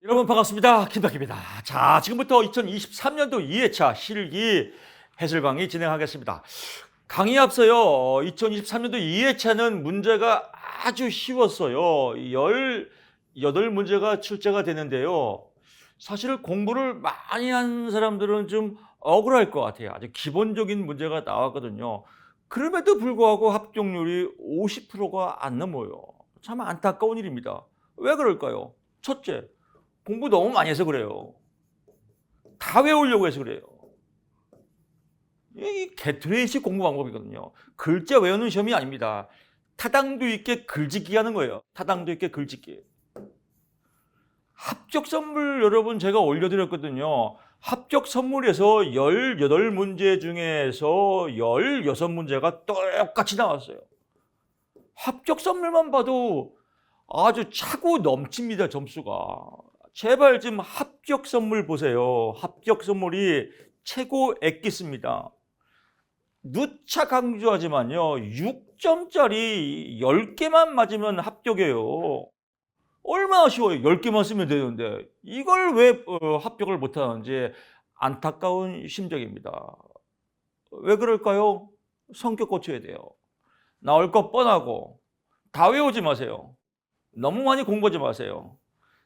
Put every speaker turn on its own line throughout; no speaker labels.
여러분 반갑습니다. 김덕기입니다. 자, 지금부터 2023년도 2회차 실기 해설 강의 진행하겠습니다. 강의 앞서요. 2023년도 2회차는 문제가 아주 쉬웠어요. 18문제가 출제가 되는데요. 사실 공부를 많이 한 사람들은 좀 억울할 것 같아요. 아주 기본적인 문제가 나왔거든요. 그럼에도 불구하고 합격률이 50%가 안 넘어요. 참 안타까운 일입니다. 왜 그럴까요? 첫째, 공부 너무 많이 해서 그래요. 다 외우려고 해서 그래요. 이 개트레이식 공부 방법이거든요. 글자 외우는 시험이 아닙니다. 타당도 있게 글짓기 하는 거예요. 타당도 있게 글짓기. 합격 선물 여러분 제가 올려드렸거든요. 합격 선물에서 18문제 중에서 16문제가 똑같이 나왔어요. 합격 선물만 봐도 아주 차고 넘칩니다, 점수가. 제발 좀 합격 선물 보세요. 합격 선물이 최고 엑기스입니다. 누차 강조하지만요. 6점짜리 10개만 맞으면 합격이에요. 얼마나 쉬워요. 10개만 쓰면 되는데 이걸 왜 합격을 못하는지 안타까운 심정입니다. 왜 그럴까요? 성격 고쳐야 돼요. 나올 것 뻔하고 다 외우지 마세요. 너무 많이 공부하지 마세요.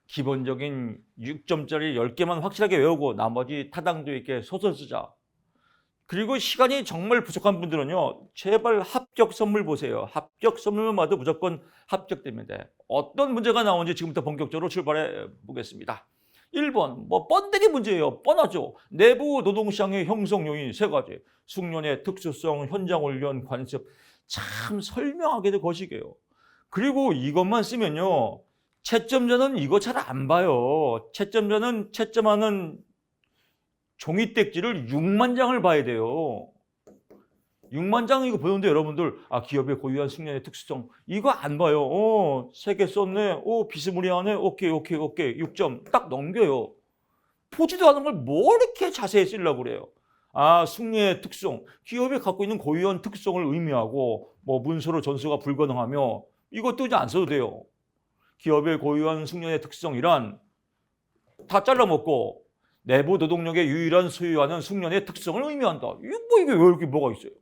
기본적인 6점짜리 10개만 확실하게 외우고 나머지 타당도 있게 소설 쓰자. 그리고 시간이 정말 부족한 분들은요. 제발 합격 선물 보세요. 합격 선물만 봐도 무조건 합격됩니다. 어떤 문제가 나오는지 지금부터 본격적으로 출발해 보겠습니다. 1번 번데기 문제예요. 뻔하죠. 내부 노동시장의 형성 요인 3가지. 숙련의 특수성, 현장 훈련, 관습. 참 설명하기도 거시기해요. 그리고 이것만 쓰면요. 채점자는 이거 잘 안 봐요. 채점자는 채점하는 종이택지를 6만 장을 봐야 돼요. 6만 장 이거 보는데 여러분들 기업의 고유한 숙련의 특수성 이거 안 봐요. 3개 썼네. 비스무리하네. 오케이 6점 딱 넘겨요. 보지도 않은 걸 뭐 이렇게 자세히 쓰려고 그래요. 숙련의 특성 기업이 갖고 있는 고유한 특성을 의미하고 문서로 전수가 불가능하며 이것도 이제 안 써도 돼요. 기업의 고유한 숙련의 특성이란 다 잘라먹고 내부 노동력의 유일한 소유하는 숙련의 특성을 의미한다. 이게 왜 이렇게 뭐가 있어요?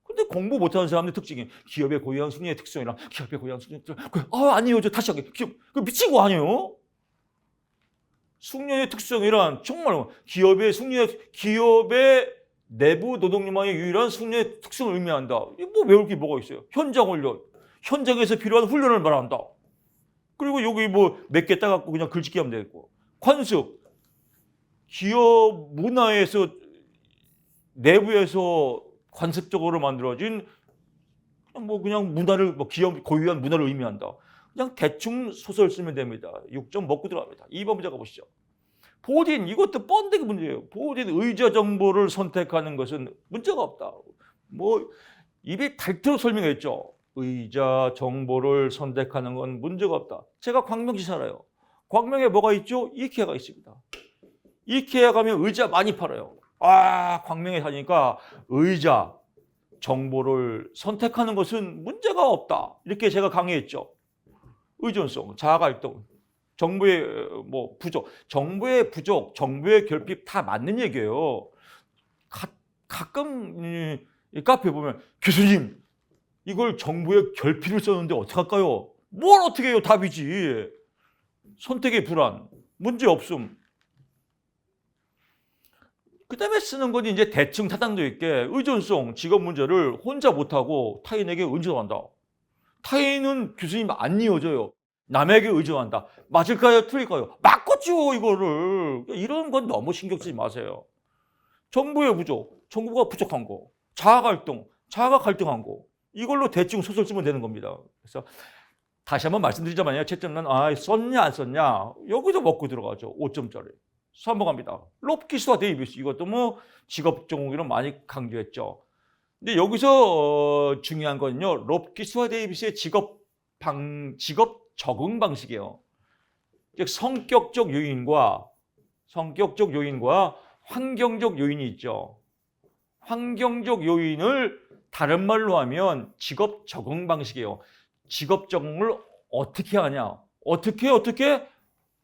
근데 공부 못하는 사람들 특징이 기업의 고유한 숙련의 특성이랑 기업의 고유한 숙련의 특성. 아니에요. 저 다시 할게요. 미친 거 아니에요? 숙련의 특성이란 정말 기업의 내부 노동력만의 유일한 숙련의 특성을 의미한다. 외울 게 뭐가 있어요? 현장 훈련. 현장에서 필요한 훈련을 말한다. 그리고 여기 몇 개 따갖고 그냥 글짓기 하면 되겠고. 관습. 기업 문화에서 내부에서 관습적으로 만들어진 그냥 문화를 기업 고유한 문화를 의미한다. 그냥 대충 소설 쓰면 됩니다. 6점 먹고 들어갑니다. 2번 문제 가보시죠. 보딘 이것도 번데기 문제예요. 보딘 의자 정보를 선택하는 것은 문제가 없다. 입이 닳도록 설명했죠. 의자 정보를 선택하는 건 문제가 없다. 제가 광명시 살아요. 광명에 뭐가 있죠? 이케아가 있습니다. 이케아 가면 의자 많이 팔아요. 광명에 사니까 의자 정보를 선택하는 것은 문제가 없다. 이렇게 제가 강의했죠. 의존성, 자아갈등, 정보의 부족, 정보의 부족, 정보의 결핍 다 맞는 얘기예요. 가끔 이 카페 보면 교수님 이걸 정보의 결핍을 썼는데 어떡할까요? 뭘 어떻게 해요? 답이지. 선택의 불안, 문제 없음. 그 다음에 쓰는 건 이제 대충 타당도 있게 의존성, 직업 문제를 혼자 못하고 타인에게 의존한다. 타인은 교수님 안 이어져요. 남에게 의존한다. 맞을까요? 틀릴까요? 맞겠죠, 이거를. 이런 건 너무 신경 쓰지 마세요. 정보의 부족, 정보가 부족한 거. 자아갈등, 자아가 갈등한 거. 이걸로 대충 소설 쓰면 되는 겁니다. 그래서 다시 한번 말씀드리자면요. 채점란 썼냐 안 썼냐 여기서 먹고 들어가죠. 5점짜리. 3번 갑니다. 롭키스와 데이비스 이것도 직업 전공으로 많이 강조했죠. 근데 여기서 중요한 건요. 롭키스와 데이비스의 직업 적응 방식이에요. 즉 성격적 요인과 환경적 요인이 있죠. 환경적 요인을 다른 말로 하면 직업 적응 방식이에요. 직업 적응을 어떻게 하냐? 어떻게?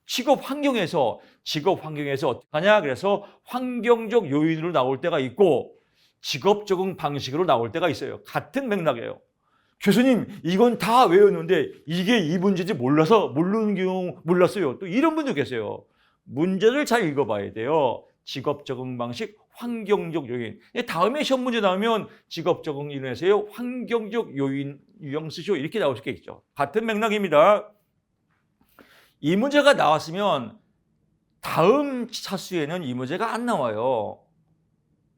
직업 환경에서 어떻게 하냐? 그래서 환경적 요인으로 나올 때가 있고 직업 적응 방식으로 나올 때가 있어요. 같은 맥락이에요. 교수님, 이건 다 외웠는데 이게 이 문제인지 모르는 경우 몰랐어요. 또 이런 분도 계세요. 문제를 잘 읽어봐야 돼요. 직업 적응 방식, 환경적 요인. 다음에 시험 문제 나오면 직업 적응 이론에서요. 환경적 요인, 유형 쓰시오. 이렇게 나올 수 있겠죠. 같은 맥락입니다. 이 문제가 나왔으면 다음 차수에는 이 문제가 안 나와요.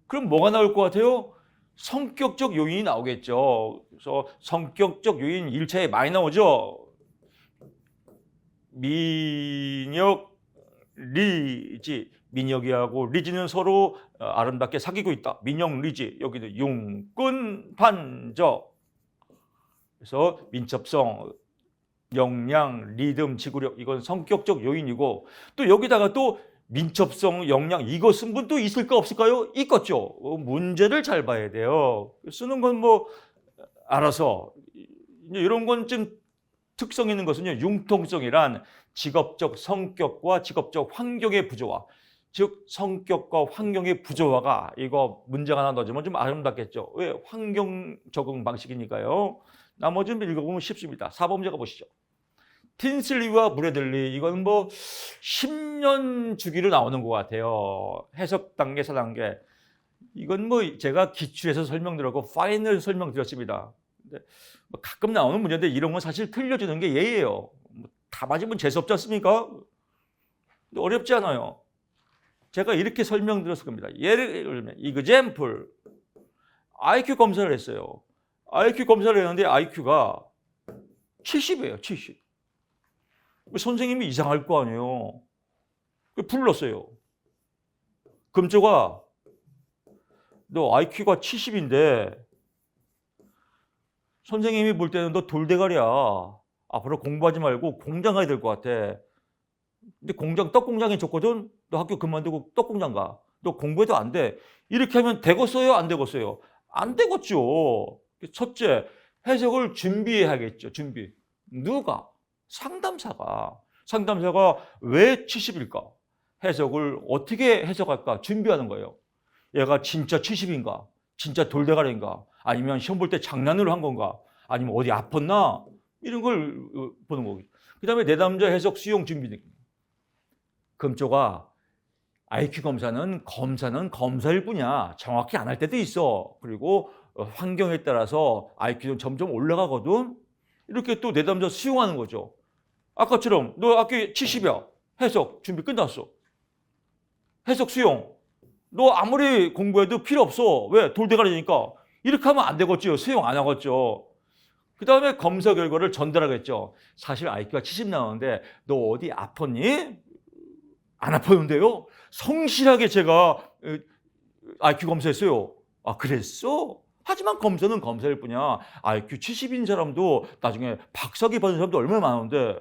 그럼 뭐가 나올 것 같아요? 성격적 요인이 나오겠죠. 그래서 성격적 요인 1차에 많이 나오죠. 민혁, 리지. 민혁이하고 리지는 서로 아름답게 사귀고 있다. 민혁, 리지. 여기도 용꾼, 반저. 그래서 민첩성, 역량, 리듬, 지구력. 이건 성격적 요인이고 또 여기다가 또 민첩성, 역량 이거 쓴 분도 있을까 없을까요? 있겠죠. 문제를 잘 봐야 돼요. 쓰는 건 뭐 알아서. 이런 건 좀 특성 있는 것은요. 융통성이란 직업적 성격과 직업적 환경의 부조화. 즉 성격과 환경의 부조화가 이거 문제가 하나 넣어주면 좀 아름답겠죠. 왜? 환경 적응 방식이니까요. 나머지는 읽어보면 쉽습니다. 4번 문제 가보시죠. 틴슬리와 브래들리 이건 뭐 10년 주기로 나오는 것 같아요. 해석 단계, 4단계. 이건 뭐 제가 기출에서 설명드렸고 파이널 설명드렸습니다. 근데 뭐 가끔 나오는 문제인데 이런 건 사실 틀려주는 게 예예요. 다 맞으면 재수없지 않습니까? 근데 어렵지 않아요. 제가 이렇게 설명드렸을 겁니다. 예를 들면 example IQ 검사를 했어요. IQ 검사를 했는데 IQ가 70이에요. 70. 선생님이 이상할 거 아니에요. 불렀어요. 금쪽아, 너 IQ가 70인데 선생님이 볼 때는 너 돌대가리야. 앞으로 공부하지 말고 공장 가야 될 것 같아. 근데 떡 공장에 줬거든. 너 학교 그만두고 떡 공장 가. 너 공부해도 안 돼. 이렇게 하면 되겠어요? 안 되겠어요? 안 되겠죠. 첫째, 해석을 준비해야겠죠. 준비. 누가? 상담사가 왜 70일까? 해석을 어떻게 해석할까? 준비하는 거예요. 얘가 진짜 70인가? 진짜 돌대가리인가? 아니면 시험 볼 때 장난으로 한 건가? 아니면 어디 아팠나? 이런 걸 보는 거겠죠. 그 다음에 내담자 해석 수용 준비 느낌. 금쪽아, IQ 검사는 검사일 뿐이야. 정확히 안 할 때도 있어. 그리고 환경에 따라서 IQ는 점점 올라가거든. 이렇게 또 내담자 수용하는 거죠. 아까처럼 너 IQ 70이야. 해석 준비 끝났어. 해석 수용. 너 아무리 공부해도 필요 없어. 왜? 돌대가리니까. 이렇게 하면 안 되겠죠. 수용 안 하겠죠. 그 다음에 검사 결과를 전달하겠죠. 사실 IQ가 70 나오는데 너 어디 아팠니? 안 아팠는데요. 성실하게 제가 IQ 검사했어요. 아, 그랬어? 하지만 검사는 검사일 뿐이야. IQ 70인 사람도 나중에 박사기 받은 사람도 얼마나 많은데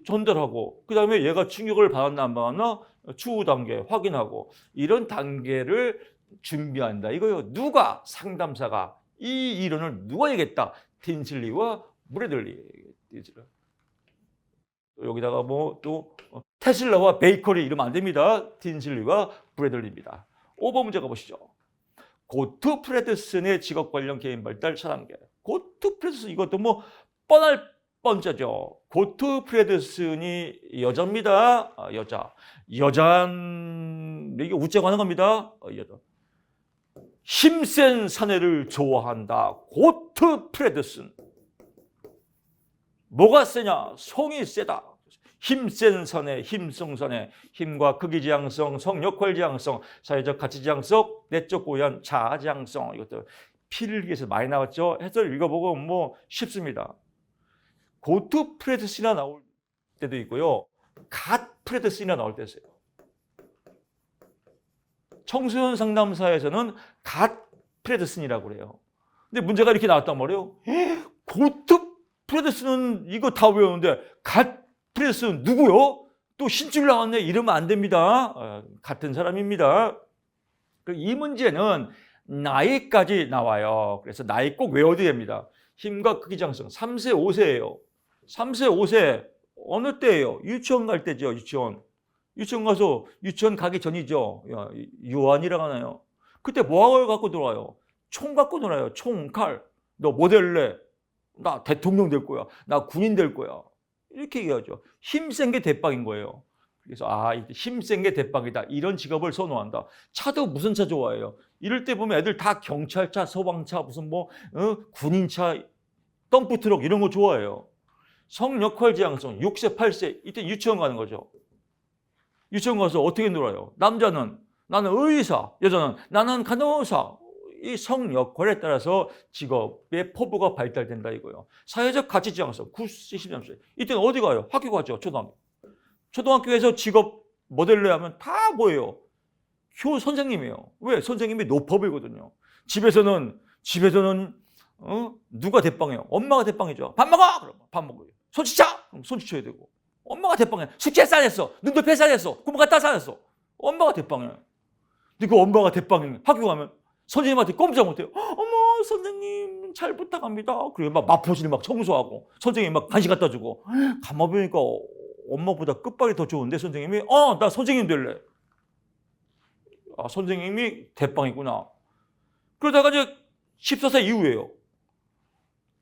전달하고 그 다음에 얘가 충격을 받았나 안 받았나 추후 단계 확인하고 이런 단계를 준비한다. 이거요. 누가? 상담사가. 이 이론을 누가 얘기했다? 틴슬리와 브래들리. 여기다가 뭐 또 테슬라와 베이커리 이러면 안 됩니다. 틴슬리와 브래들리입니다. 5번 문제 가보시죠. 고트 프레드슨의 직업 관련 개인 발달 4단계. 고트 프레드슨 이것도 뭐 뻔할 뻔짜죠. 고트 프레드슨이 여자입니다. 여자. 이게 우째고 하는 겁니다. 여자. 힘센 사내를 좋아한다. 고트 프레드슨. 뭐가 세냐? 성이 세다. 힘센 사내, 힘성 사내, 힘과 크기 지향성, 성 역할 지향성, 사회적 가치 지향성, 내적 고연, 자아 지향성. 이것도 필기에서 많이 나왔죠. 해설 읽어보고 뭐 쉽습니다. 고트 프레드슨이나 나올 때도 있고요. 갓 프레드슨이나 나올 때도 있어요. 청소년 상담사에서는 갓 프레드슨이라고 그래요. 근데 문제가 이렇게 나왔단 말이에요. 고트 프레드슨은 이거 다 외웠는데 갓 프레드슨 누구요? 또 신줄 나왔네. 이러면 안 됩니다. 같은 사람입니다. 이 문제는 나이까지 나와요. 그래서 나이 꼭 외워야 됩니다. 힘과 크기 장성 3세 5세예요. 3세 5세 어느 때예요? 유치원 갈 때죠. 유치원. 유치원 가서 유치원 가기 전이죠. 유아니라고 하나요? 그때 뭐하고 갖고 놀아요? 총 갖고 놀아요. 총, 칼. 너 뭐 될래? 나 대통령 될 거야. 나 군인 될 거야. 이렇게 얘기하죠. 힘센 게 대빵인 거예요. 그래서 힘센 게 대빵이다. 이런 직업을 선호한다. 차도 무슨 차 좋아해요? 이럴 때 보면 애들 다 경찰차, 소방차, 무슨 군인차, 덤프트럭 이런 거 좋아해요. 성역할 지향성, 6세, 8세 이때 유치원 가는 거죠. 유치원 가서 어떻게 놀아요? 남자는 나는 의사, 여자는 나는 간호사. 이 성역할에 따라서 직업의 포부가 발달된다 이거예요. 사회적 가치 지향성, 9세, 13세. 이때는 어디 가요? 학교 가죠. 초등학교. 초등학교에서 직업 모델로 하면 다 뭐예요? 선생님이에요. 왜? 선생님이 노법이거든요. 집에서는 누가 대빵해요? 엄마가 대빵이죠. 밥 먹어! 그럼 밥 먹어요. 손 씻어! 그럼 손 씻어야 되고. 엄마가 대빵해. 숙제 싸냈어. 눈높이 싸냈어. 공부 갖다 싸냈어. 엄마가 대빵해요. 근데 그 엄마가 대빵해. 학교 가면 선생님한테 꼼짝 못해요. 어머 선생님 잘 부탁합니다. 그리고 막 마포실 막 청소하고 선생님 막 간식 갖다 주고. 가만 보니까 엄마보다 끝발이 더 좋은데 선생님이 나 선생님 될래. 선생님이 대빵이구나. 그러다가 이제 14세 이후에요.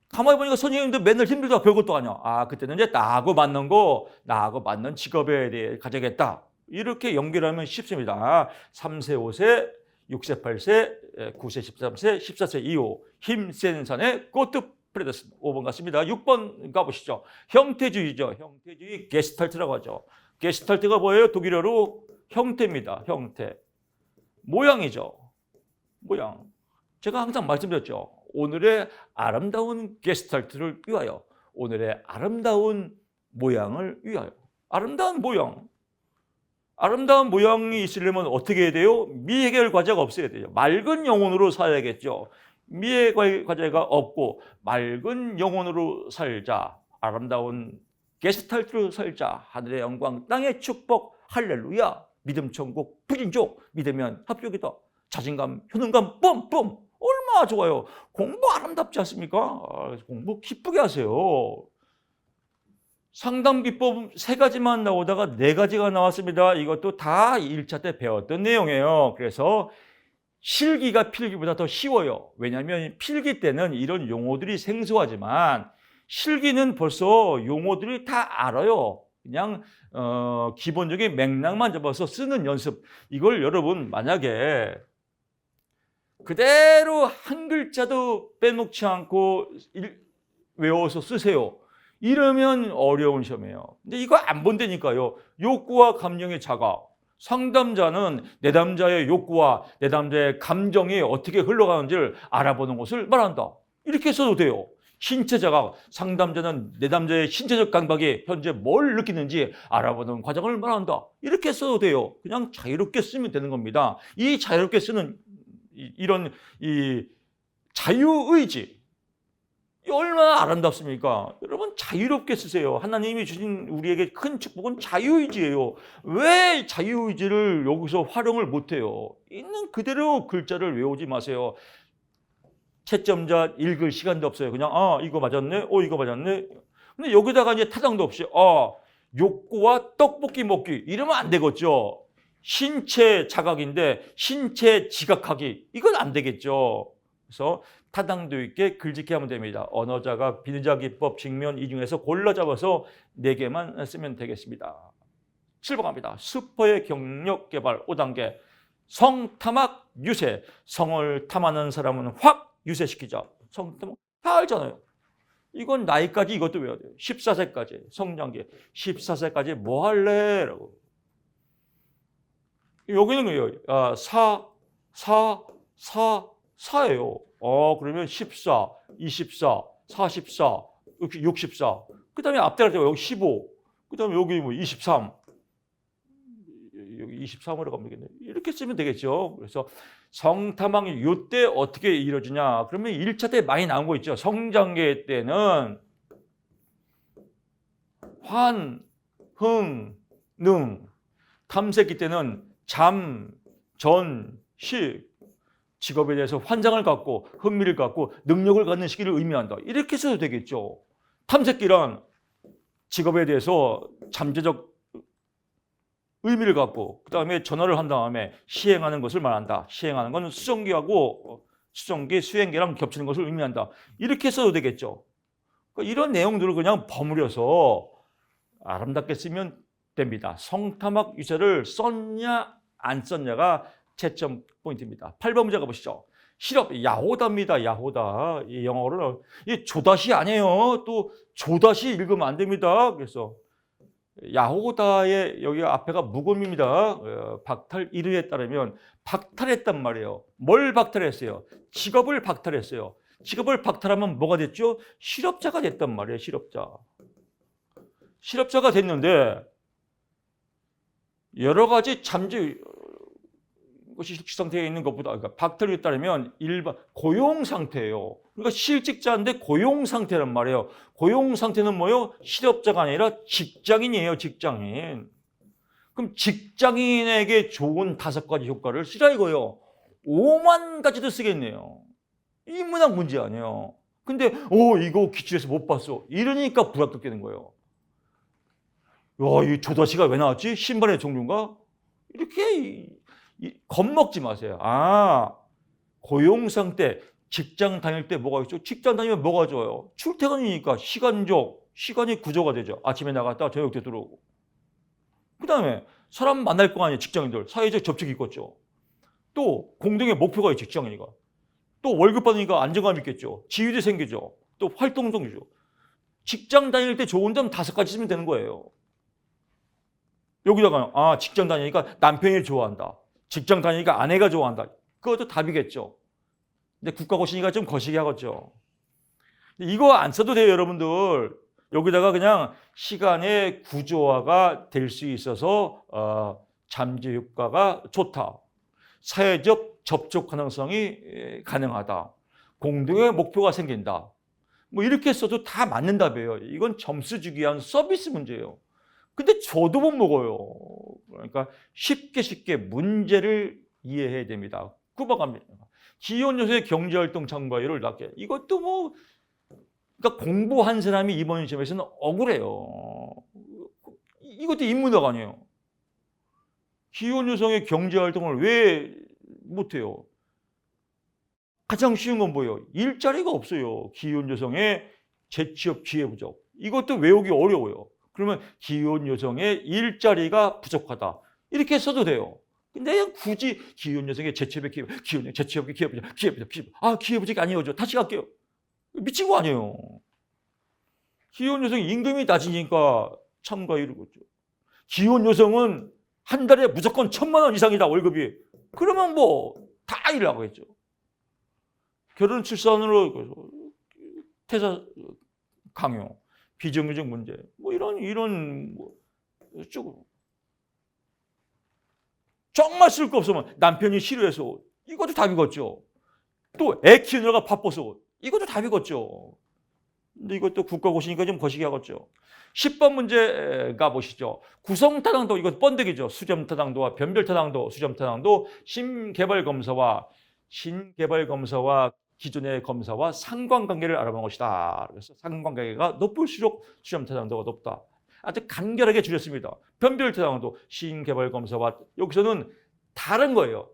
가만히 보니까 선생님도 맨날 힘들다 별것도 아니야. 그때는 이제 나하고 맞는 직업에 대해 가져야겠다. 이렇게 연결하면 쉽습니다. 3세, 5세, 6세, 8세, 9세, 13세, 14세 이후 힘센 산의 고트 프레데스. 5번 같습니다. 6번 가보시죠. 형태주의죠. 형태주의 게스탈트라고 하죠. 게스탈트가 뭐예요? 독일어로 형태입니다. 형태. 모양이죠. 모양. 제가 항상 말씀드렸죠. 오늘의 아름다운 게스탈트를 위하여. 오늘의 아름다운 모양을 위하여. 아름다운 모양. 아름다운 모양이 있으려면 어떻게 해야 돼요? 미해결 과제가 없어야 돼요. 맑은 영혼으로 살아야겠죠. 미해결 과제가 없고 맑은 영혼으로 살자. 아름다운 게스탈트로 살자. 하늘의 영광, 땅의 축복, 할렐루야. 믿음 천국, 부진족. 믿으면 합격이다. 자신감, 효능감, 뿜뿜. 얼마나 좋아요. 공부 아름답지 않습니까? 공부 기쁘게 하세요. 상담 기법 3가지만 나오다가 4가지가 나왔습니다. 이것도 다 1차 때 배웠던 내용이에요. 그래서 실기가 필기보다 더 쉬워요. 왜냐하면 필기 때는 이런 용어들이 생소하지만 실기는 벌써 용어들이 다 알아요. 그냥 기본적인 맥락만 잡아서 쓰는 연습. 이걸 여러분 만약에 그대로 한 글자도 빼놓지 않고 외워서 쓰세요. 이러면 어려운 시험이에요. 근데 이거 안 본다니까요. 욕구와 감정의 자각. 상담자는 내담자의 욕구와 내담자의 감정이 어떻게 흘러가는지를 알아보는 것을 말한다. 이렇게 써도 돼요. 신체 자각. 상담자는 내담자의 신체적 감각이 현재 뭘 느끼는지 알아보는 과정을 말한다. 이렇게 써도 돼요. 그냥 자유롭게 쓰면 되는 겁니다. 이 자유롭게 쓰는 이런 자유의지. 얼마나 아름답습니까? 여러분 자유롭게 쓰세요. 하나님이 주신 우리에게 큰 축복은 자유의지예요. 왜 자유의지를 여기서 활용을 못해요? 있는 그대로 글자를 외우지 마세요. 채점자 읽을 시간도 없어요. 그냥 이거 맞았네? 이거 맞았네? 근데 여기다가 이제 타당도 없이 욕구와 떡볶이 먹기 이러면 안 되겠죠. 신체 자각인데 신체 지각하기 이건 안 되겠죠. 그래서 타당도 있게 글짓기 하면 됩니다. 언어자각, 비자기법, 직면 이 중에서 골라 잡아서 4개만 쓰면 되겠습니다. 7번 갑니다. 슈퍼의 경력 개발 5단계. 성탐학 유세. 성을 탐하는 사람은 확 유세시키자. 성탐학 다 알잖아요. 이건 나이까지 이것도 외워야 돼요. 14세까지 성장기. 14세까지 뭐 할래? 라고. 여기는 뭐예요? 4예요. 그러면 14, 24, 44, 64. 그 다음에 앞대가 여기 15. 그 다음에 여기 23. 여기 23으로 가면 되겠네. 이렇게 쓰면 되겠죠. 그래서 성탐학이 이때 어떻게 이루어지냐. 그러면 1차 때 많이 나온 거 있죠. 성장기 때는 환, 흥, 능. 탐색기 때는 잠, 전, 식. 직업에 대해서 환장을 갖고 흥미를 갖고 능력을 갖는 시기를 의미한다. 이렇게 써도 되겠죠. 탐색기란 직업에 대해서 잠재적 의미를 갖고 그다음에 전화를 한 다음에 시행하는 것을 말한다. 시행하는 건 수정기하고 수정기, 수행기랑 겹치는 것을 의미한다. 이렇게 써도 되겠죠. 그러니까 이런 내용들을 그냥 버무려서 아름답게 쓰면 됩니다. 성타막 유세를 썼냐 안 썼냐가 채점 포인트입니다. 8번 문제 가보시죠. 실업 야호다입니다. 야호다. 이 영어로는 이 조다시 아니에요. 또 조다시 읽으면 안 됩니다. 그래서 야호다의 여기 앞에가 무음입니다. 박탈 1의에 따르면 박탈했단 말이에요. 뭘 박탈했어요? 직업을 박탈했어요. 직업을 박탈하면 뭐가 됐죠? 실업자가 됐단 말이에요. 실업자. 실업자가 됐는데 여러 가지 잠재 것이 실직 상태에 있는 것보다 그러니까 박탈에 따르면 일반 고용 상태예요. 그러니까 실직자인데 고용 상태란 말이에요. 고용 상태는 뭐예요? 실업자가 아니라 직장인이에요. 직장인. 그럼 직장인에게 좋은 5가지 효과를 쓰라 이거예요. 5만 가지도 쓰겠네요. 인문학 문제 아니에요. 근데 이거 기출에서 못 봤어. 이러니까 불합격되는 거예요. 이 조다시가 왜 나왔지? 신발의 종류인가? 이렇게 겁먹지 마세요. 고용 상태, 직장 다닐 때 뭐가 있죠? 직장 다니면 뭐가 좋아요? 출퇴근이니까 시간이 구조가 되죠. 아침에 나갔다 저녁 때 들어오고. 그 다음에 사람 만날 거 아니에요. 직장인들. 사회적 접촉이 있겠죠. 또 공동의 목표가 있죠. 직장이니까. 또 월급 받으니까 안정감 있겠죠. 지위도 생기죠. 또 활동성이죠. 직장 다닐 때 좋은 점 5가지 쓰면 되는 거예요. 여기다가 직장 다니니까 남편이 좋아한다. 직장 다니니까 아내가 좋아한다. 그것도 답이겠죠. 근데 국가고시니까 좀 거시기 하겠죠. 이거 안 써도 돼요, 여러분들. 여기다가 그냥 시간의 구조화가 될 수 있어서 잠재 효과가 좋다. 사회적 접촉 가능성이 가능하다. 공동의 목표가 생긴다. 뭐 이렇게 써도 다 맞는 답이에요. 이건 점수 주기 위한 서비스 문제예요. 근데 저도 못 먹어요. 그러니까 쉽게 문제를 이해해야 됩니다. 구박합니다. 기혼 요소의 경제활동 참가율을 낮게. 이것도 그러니까 공부한 사람이 이번 시험에서는 억울해요. 이것도 인문학 아니에요. 기혼 여성의 경제활동을 왜 못해요? 가장 쉬운 건 뭐예요? 일자리가 없어요. 기혼 여성의 재취업 기회 부족. 이것도 외우기 어려워요. 그러면 기혼 여성의 일자리가 부족하다. 이렇게 써도 돼요. 근데 굳이 기혼 여성의 재취업의 기회, 재취업의 기회 부족, 기회 부족이 아니어죠. 다시 갈게요. 미친 거 아니에요. 기혼 여성 임금이 낮으니까 참가율이 그렇죠. 기혼 여성은 한 달에 무조건 1,000만 원 이상이다 월급이. 그러면 다 일을 하겠죠. 결혼 출산으로 퇴사 강요, 비정규직 문제, 이런 쭉 정말 쓸 거 없으면 남편이 싫어해서 이것도 답이겠죠. 또 애 키우느라가 바빠서 이것도 답이겠죠. 근데 이것도 국가고시니까 좀 거시기 하겠죠. 10번 문제 가보시죠. 구성타당도, 이것 번득이죠. 수점타당도와 변별타당도, 수점타당도, 신개발검사와 기존의 검사와 상관관계를 알아보는 것이다. 그래서 상관관계가 높을수록 수점타당도가 높다. 아주 간결하게 줄였습니다. 변별타당도, 신개발검사와 여기서는 다른 거예요.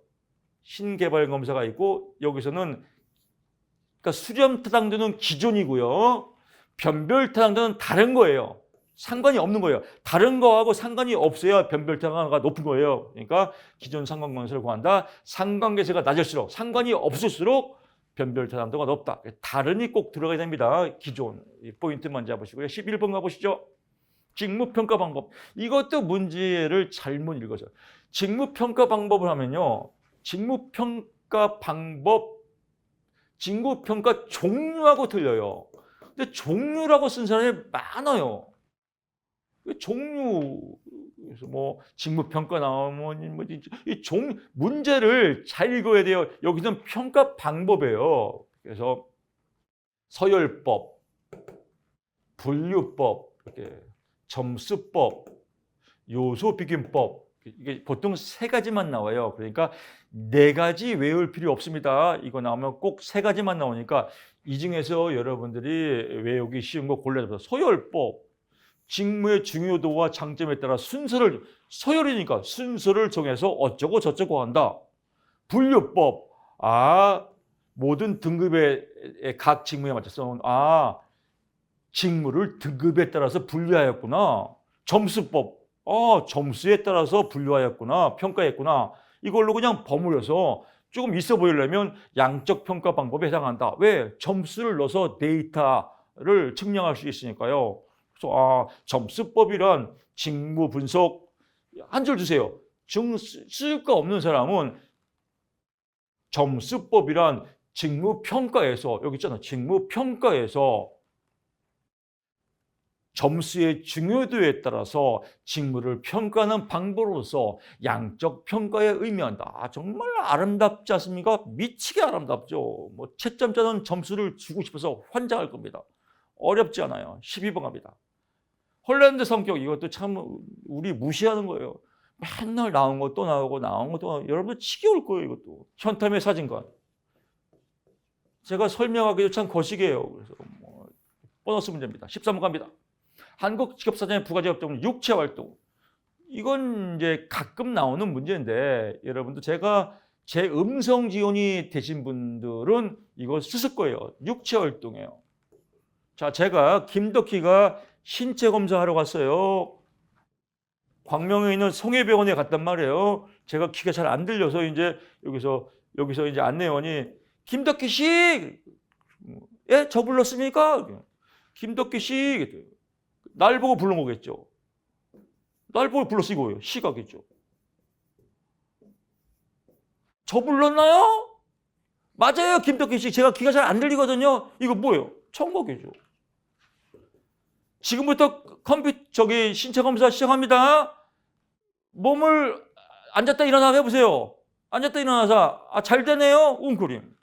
신개발검사가 있고 여기서는 그러니까 수렴타당도는 기존이고요. 변별타당도는 다른 거예요. 상관이 없는 거예요. 다른 거하고 상관이 없어야 변별타당도가 높은 거예요. 그러니까 기존 상관관계를 구한다. 상관계세가 낮을수록, 상관이 없을수록 변별타당도가 높다. 다른이 꼭 들어가야 됩니다. 기존. 포인트만 잡으시고요. 11번 가보시죠. 직무평가 방법. 이것도 문제를 잘못 읽어서. 직무평가 방법을 하면요. 직무평가 종류하고 틀려요. 근데 종류라고 쓴 사람이 많아요. 그래서 직무평가 나오면 문제를 잘 읽어야 돼요. 여기서는 평가 방법이에요. 그래서 서열법, 분류법, 이렇게 점수법, 요소비균법, 이게 보통 3가지만 나와요. 그러니까 4가지 외울 필요 없습니다. 이거 나오면 꼭 3가지만 나오니까 이 중에서 여러분들이 외우기 쉬운 거 골라서 서열법, 직무의 중요도와 장점에 따라 순서를, 서열이니까 순서를 정해서 어쩌고 저쩌고 한다. 분류법. 모든 등급의 각 직무에 맞춰서 직무를 등급에 따라서 분류하였구나. 점수법. 점수에 따라서 분류하였구나. 평가했구나. 이걸로 그냥 버무려서 조금 있어 보이려면 양적 평가 방법에 해당한다. 왜? 점수를 넣어서 데이터를 측량할 수 있으니까요. 그래서 점수법이란 직무 분석, 한 줄 주세요. 쓸 거 없는 사람은 점수법이란 직무 평가에서, 여기 있잖아. 직무 평가에서 점수의 중요도에 따라서 직무를 평가하는 방법으로서 양적 평가에 의미한다. 정말 아름답지 않습니까? 미치게 아름답죠. 채점자는 점수를 주고 싶어서 환장할 겁니다. 어렵지 않아요. 12번 갑니다. 홀랜드 성격, 이것도 참 우리 무시하는 거예요. 맨날 나온 거 또 나오고 나온 거 또 나오고. 여러분들 지겨울 거예요. 이것도. 현탐의 사진관. 제가 설명하기도 참 거시기해요. 그래서 보너스 문제입니다. 13번 갑니다. 한국 직업사전의 부가직 업종 육체활동. 이건 이제 가끔 나오는 문제인데 여러분들 제가 제 음성 지원이 되신 분들은 이거 쓰실 거예요. 육체활동이에요. 자, 제가 김덕희가 신체 검사하러 갔어요. 광명에 있는 송해병원에 갔단 말이에요. 제가 귀가 잘 안 들려서 이제 여기서 이제 안내원이 김덕희 씨, 예, 저 불렀습니까? 김덕희 씨, 날 보고 부른 거겠죠. 날 보고 불렀어 이거예요. 시각이죠. 저 불렀나요? 맞아요, 김덕희 씨. 제가 귀가 잘 안 들리거든요. 이거 뭐예요? 청각이죠. 지금부터 신체 검사 시작합니다. 몸을 앉았다 일어나 해보세요. 앉았다 일어나서 잘 되네요. 웅크림.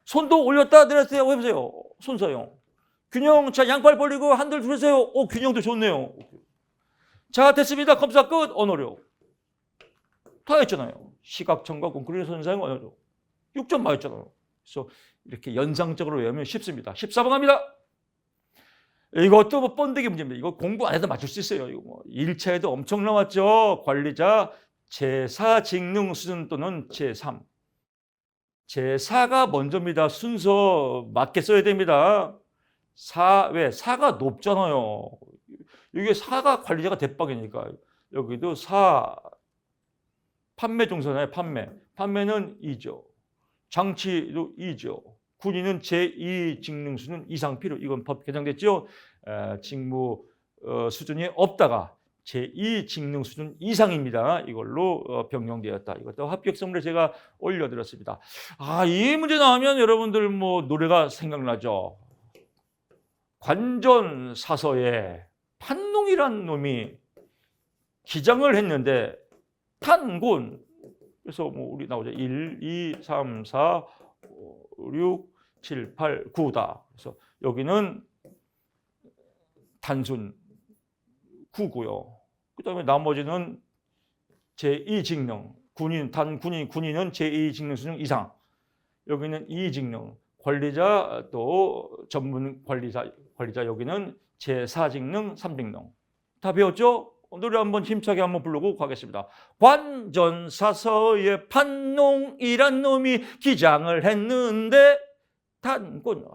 손도 올렸다 내렸어요. 해보세요. 손사용. 균형, 자, 양팔 벌리고 한들 들으세요. 균형도 좋네요. 자, 됐습니다. 검사 끝. 언어력. 다 했잖아요. 시각, 청각, 웅크림, 손사용, 언어력. 6점 맞았잖아요. 그래서 이렇게 연상적으로 외우면 쉽습니다. 14번 갑니다. 이것도 번데기 문제입니다. 이거 공부 안 해도 맞출 수 있어요. 이거 1차에도 엄청 나왔죠. 관리자 제4 직능 수준 또는 제3. 제4가 먼저입니다. 순서 맞게 써야 됩니다. 왜? 4가 높잖아요. 이게 4가 관리자가 대박이니까. 여기도 4. 판매 종사잖아요. 판매는 2죠. 장치도 2죠. 군인은 제2 직능수준 이상 필요. 이건 법 개정됐죠. 직무 수준이 없다가 제2 직능 수준 이상입니다. 이걸로 변경되었다. 이것도 합격 선물에 제가 올려드렸습니다. 이 문제 나오면 여러분들 노래가 생각나죠. 관전사서에 판농이란 놈이 기장을 했는데 탄곤. 그래서 우리 나오죠. 1, 2, 3, 4, 5, 6, 7, 8, 9다. 그래서 여기는 단순 9고요. 그다음에 나머지는 제2 직능. 군인은 제2 직능 수준 이상. 여기는 2 직능. 관리자 또 전문 관리자 여기는 제4 직능, 3 직능. 다 배웠죠? 노래 한번 힘차게 한번 부르고 가겠습니다. 관전사서에 판농이란 놈이 기장을 했는데 단군.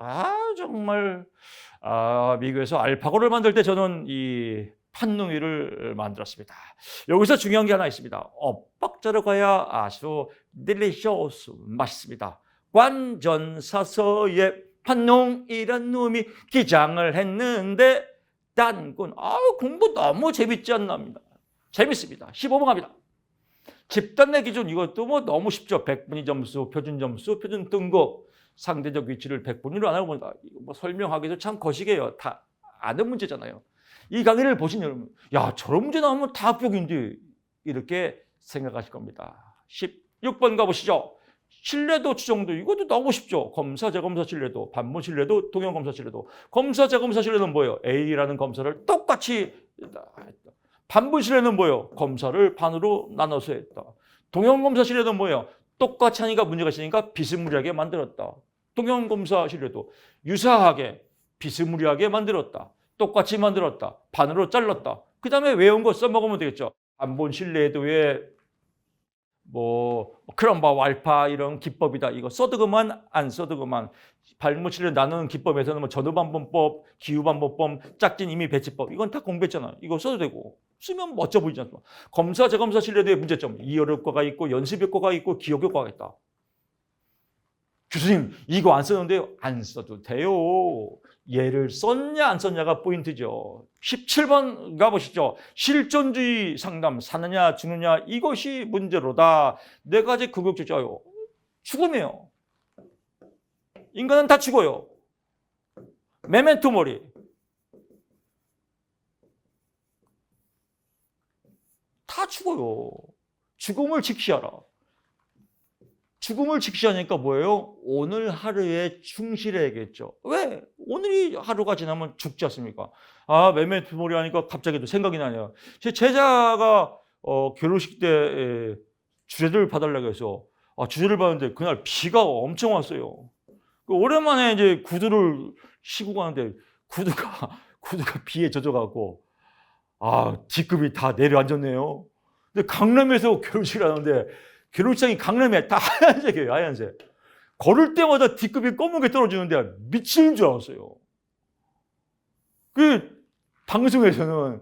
정말 미국에서 알파고를 만들 때 저는 이 판농이를 만들었습니다. 여기서 중요한 게 하나 있습니다. 엇박자로 가야 아주 딜리셔스 맛있습니다. 관전사서에 판농이란 놈이 기장을 했는데 단군. 공부 너무 재밌지 않납니다. 재밌습니다. 15번 갑니다. 집단 내 기준. 이것도 너무 쉽죠. 백분위 점수, 표준 점수, 표준 등급, 상대적 위치를 백분위로 안 하고 보니까 이거 설명하기도 참 거시기해요. 다 아는 문제잖아요. 이 강의를 보신 여러분, 저런 문제 나오면 다 합격인데 이렇게 생각하실 겁니다. 16번 가보시죠. 신뢰도 추정도. 이것도 너무 쉽죠. 검사, 재검사 신뢰도, 반문 신뢰도, 동형 검사 신뢰도. 검사, 재검사 신뢰는 뭐예요? A라는 검사를 똑같이 했다. 반문 신뢰는 뭐예요? 검사를 반으로 나눠서 했다. 동형 검사 신뢰는 뭐예요? 똑같이 하니까 문제가 있으니까 비스무리하게 만들었다. 동형 검사 신뢰도 유사하게 비스무리하게 만들었다. 똑같이 만들었다. 반으로 잘랐다. 그 다음에 외운 거 써먹으면 되겠죠. 한번 실내에도의 크럼바, 왈파 이런 기법이다. 이거 써도 그만, 안 써도 그만. 발모치를 나누는 기법에서는 전후반복법, 기후반복법, 짝진 임의 배치법 이건 다 공부했잖아요. 이거 써도 되고 쓰면 멋져 보이지 않습니까? 검사, 재검사 실내도의 문제점. 이해 효과가 있고 연습 효과가 있고 기억 효과가 있다. 교수님 이거 안 썼는데요. 안 써도 돼요. 얘를 썼냐 안 썼냐가 포인트죠. 17번 가보시죠. 실존주의 상담, 사느냐 죽느냐 이것이 문제로다. 네 가지 극욕주자요. 죽음이에요. 인간은 다 죽어요. 메멘토 모리. 다 죽어요. 죽음을 직시하라. 죽음을 직시하니까 뭐예요? 오늘 하루에 충실해야겠죠. 왜? 오늘이 하루가 지나면 죽지 않습니까? 아, 메멘토 모리 하니까 갑자기 또 생각이 나네요. 제 제자가 결혼식 때 주례를 봐달라고 해서 주례를 받는데 그날 비가 엄청 왔어요. 오랜만에 이제 구두를 신고 가는데 구두가 비에 젖어갖고 뒷급이 다 내려앉았네요. 근데 강남에서 결혼식을 하는데 결혼식장이 강남에 다 하얀색이에요. 하얀색. 걸을 때마다 뒷급이 검은 게 떨어지는데 미치는 줄 알았어요. 그 방송에서는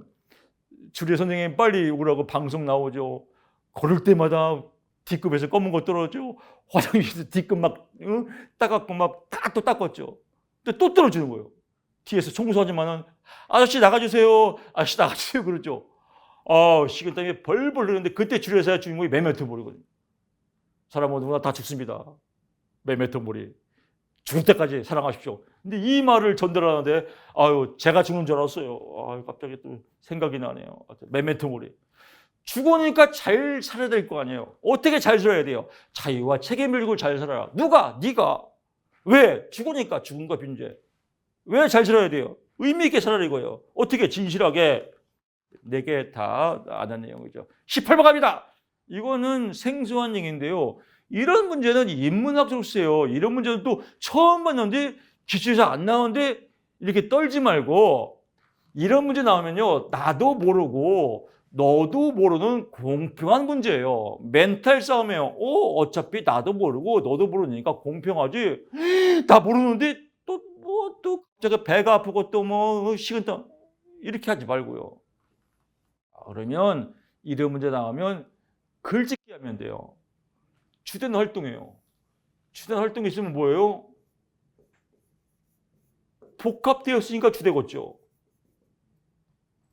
주례 선생님 빨리 오라고 방송 나오죠. 걸을 때마다 뒷급에서 검은 거 떨어져. 화장실에서 뒷급 막 닦았고 막 다 또 닦았죠. 근데 또 떨어지는 거예요. 뒤에서 청소하지만은 아저씨 나가주세요. 아저씨 나가주세요. 그러죠. 식은땀이 벌벌 흐르는데 그때 주례사의 주인공이 메멘토 모리거든요. 사람은 누구나 다 죽습니다. 메멘토 모리. 죽을 때까지 사랑하십시오. 근데 이 말을 전달하는데 제가 죽는 줄 알았어요. 갑자기 또 생각이 나네요. 메멘토 모리. 죽으니까 잘 살아야 될 거 아니에요. 어떻게 잘 살아야 돼요? 자유와 책임을 지고 잘 살아라. 누가? 네가. 왜? 죽으니까 죽음과 빈죄. 왜 잘 살아야 돼요? 의미 있게 살아라 이거예요. 어떻게 진실하게 4개 다 아는 내용이죠. 18번 갑니다. 이거는 생소한 얘기인데요. 이런 문제는 인문학적으로 쓰여요. 이런 문제는 또 처음 봤는데 기출에서 안 나오는데 이렇게 떨지 말고 이런 문제 나오면요. 나도 모르고 너도 모르는 공평한 문제예요. 멘탈 싸움이에요. 어차피 나도 모르고 너도 모르니까 공평하지. 다 모르는데 또 제가 배가 아프고 또 식은땀 이렇게 하지 말고요. 그러면 이런 문제 나오면 글짓기 하면 돼요. 주된 활동이에요. 주된 활동이 있으면 뭐예요? 복합되었으니까 주되겠죠.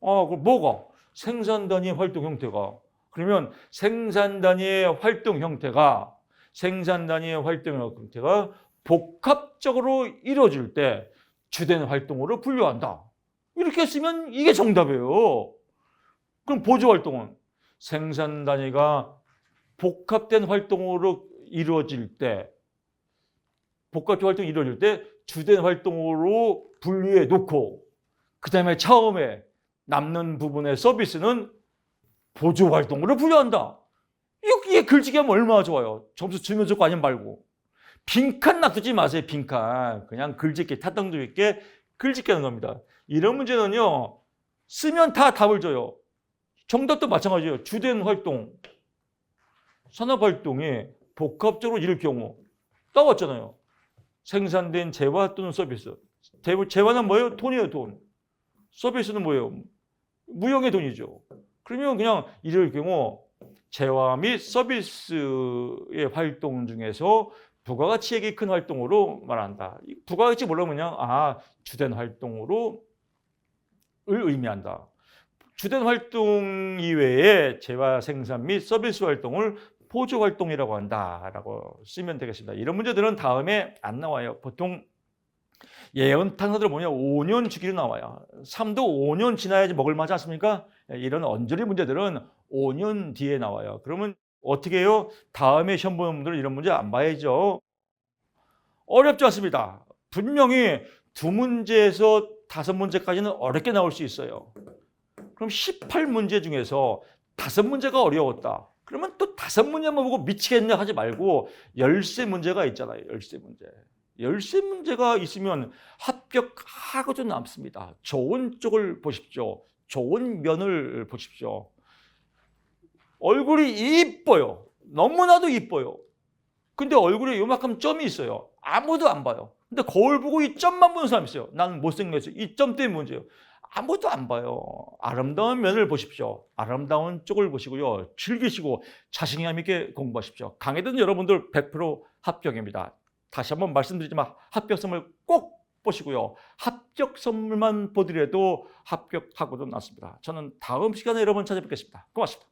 그럼 뭐가? 생산 단위의 활동 형태가. 그러면 생산 단위의 활동 형태가 복합적으로 이루어질 때 주된 활동으로 분류한다. 이렇게 쓰면 이게 정답이에요. 그럼 보조 활동은 생산 단위가 복합된 활동으로 이루어질 때 주된 활동으로 분류해 놓고 그다음에 처음에 남는 부분의 서비스는 보조 활동으로 분류한다. 이게 글짓기 하면 얼마나 좋아요. 점수 주면 좋고 아니면 말고. 빈칸 놔두지 마세요. 빈칸. 그냥 글짓기 타당도 있게 글짓기 하는 겁니다. 이런 문제는요. 쓰면 다 답을 줘요. 정답도 마찬가지예요. 주된 활동, 산업활동이 복합적으로 이룰 경우 따왔잖아요. 생산된 재화 또는 서비스. 재화는 뭐예요? 돈이에요. 돈. 서비스는 뭐예요? 무형의 돈이죠. 그러면 그냥 이럴 경우 재화 및 서비스의 활동 중에서 부가가치액이 큰 활동으로 말한다. 부가가치 모르면 그냥 주된 활동으로 을 의미한다. 주된 활동 이외에 재화 생산 및 서비스 활동을 보조 활동이라고 한다라고 쓰면 되겠습니다. 이런 문제들은 다음에 안 나와요. 보통 예언 탕사들 보면 5년 주기로 나와요. 3도 5년 지나야지 먹을 만하지 않습니까? 이런 언저리 문제들은 5년 뒤에 나와요. 그러면 어떻게 해요? 다음에 시험 보는 분들은 이런 문제 안 봐야죠. 어렵지 않습니다. 분명히 2문제에서 5문제까지는 어렵게 나올 수 있어요. 그럼 18문제 중에서 5문제가 어려웠다. 그러면 또 5문제만 보고 미치겠네 하지 말고 13문제가 있잖아요. 13문제. 열쇠문제가 있으면 합격하고도 남습니다. 좋은 쪽을 보십시오. 좋은 면을 보십시오. 얼굴이 이뻐요. 너무나도 이뻐요. 근데 얼굴에 요만큼 점이 있어요. 아무도 안 봐요. 근데 거울 보고 이 점만 보는 사람이 있어요. 나는 못생겼어. 이 점 때문에 문제예요. 아무도 안 봐요. 아름다운 면을 보십시오. 아름다운 쪽을 보시고요. 즐기시고 자신감 있게 공부하십시오. 강의든 여러분들 100% 합격입니다. 다시 한번 말씀드리지만 합격 선물 꼭 보시고요. 합격 선물만 보더라도 합격하고도 났습니다. 저는 다음 시간에 여러분 찾아뵙겠습니다. 고맙습니다.